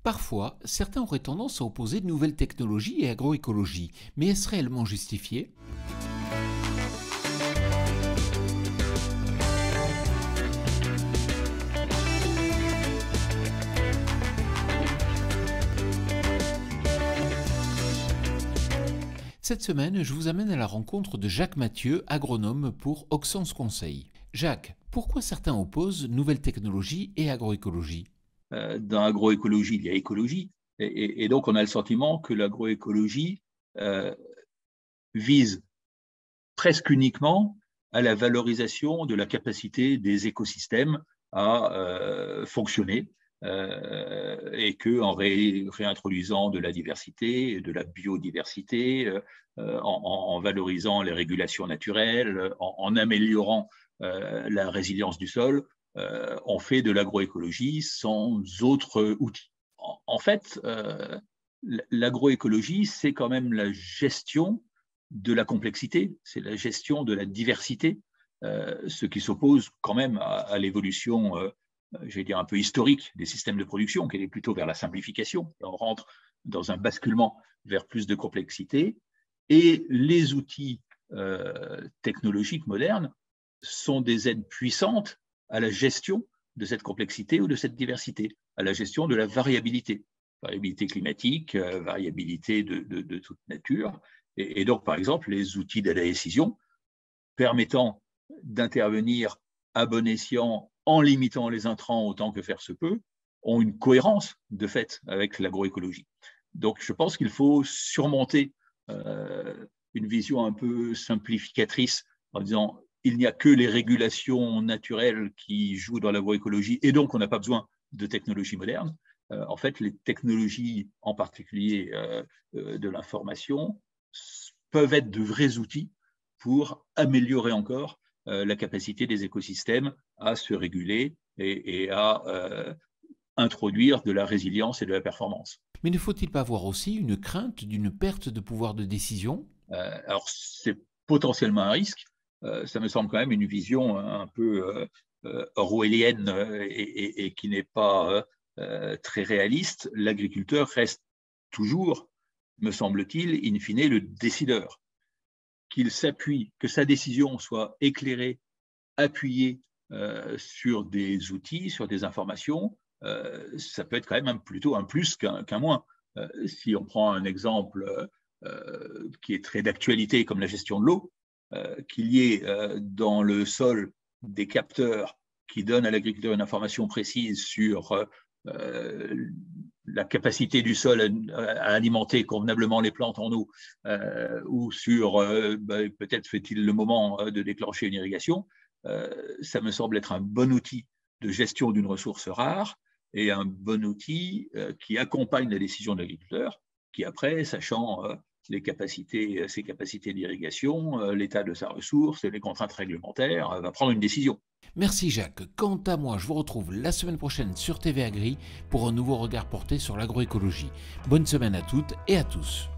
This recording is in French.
Parfois, certains auraient tendance à opposer de nouvelles technologies et agroécologie, mais est-ce réellement justifié? Cette semaine, je vous amène à la rencontre de Jacques Mathieu, agronome pour Auxence Conseil. Jacques, pourquoi certains opposent nouvelles technologies et agroécologie? Dans l'agroécologie, il y a écologie. Et donc, on a le sentiment que l'agroécologie euh, vise presque uniquement à la valorisation de la capacité des écosystèmes à fonctionner et qu'en réintroduisant de la diversité, de la biodiversité, en valorisant les régulations naturelles, en améliorant la résilience du sol, on fait de l'agroécologie sans autre outil. En fait, l'agroécologie, c'est quand même la gestion de la complexité, c'est la gestion de la diversité, ce qui s'oppose quand même à l'évolution, je vais dire, un peu historique des systèmes de production, qui est plutôt vers la simplification. Et on rentre dans un basculement vers plus de complexité. Et les outils technologiques modernes sont des aides puissantes à la gestion de cette complexité ou de cette diversité, à la gestion de la variabilité climatique, variabilité de toute nature. Et donc, par exemple, les outils de la décision permettant d'intervenir à bon escient en limitant les intrants autant que faire se peut, ont une cohérence de fait avec l'agroécologie. Donc, je pense qu'il faut surmonter une vision un peu simplificatrice en disant il n'y a que les régulations naturelles qui jouent dans l'agroécologie et donc on n'a pas besoin de technologies modernes. En fait, les technologies, en particulier de l'information, peuvent être de vrais outils pour améliorer encore la capacité des écosystèmes à se réguler et à introduire de la résilience et de la performance. Mais ne faut-il pas avoir aussi une crainte d'une perte de pouvoir de décision? Alors, c'est potentiellement un risque. Ça me semble quand même une vision un peu orwellienne et qui n'est pas très réaliste. L'agriculteur reste toujours, me semble-t-il, in fine, le décideur. Qu'il s'appuie, que sa décision soit éclairée, appuyée sur des outils, sur des informations, ça peut être quand même plutôt un plus qu'un moins. Si on prend un exemple qui est très d'actualité, comme la gestion de l'eau, qu'il y ait dans le sol des capteurs qui donnent à l'agriculteur une information précise sur la capacité du sol à alimenter convenablement les plantes en eau, ou sur peut-être fait-il le moment de déclencher une irrigation, ça me semble être un bon outil de gestion d'une ressource rare et un bon outil qui accompagne la décision de l'agriculteur, qui après, sachant ses capacités d'irrigation, l'état de sa ressource, les contraintes réglementaires, va prendre une décision. Merci Jacques. Quant à moi, je vous retrouve la semaine prochaine sur TV Agri pour un nouveau regard porté sur l'agroécologie. Bonne semaine à toutes et à tous.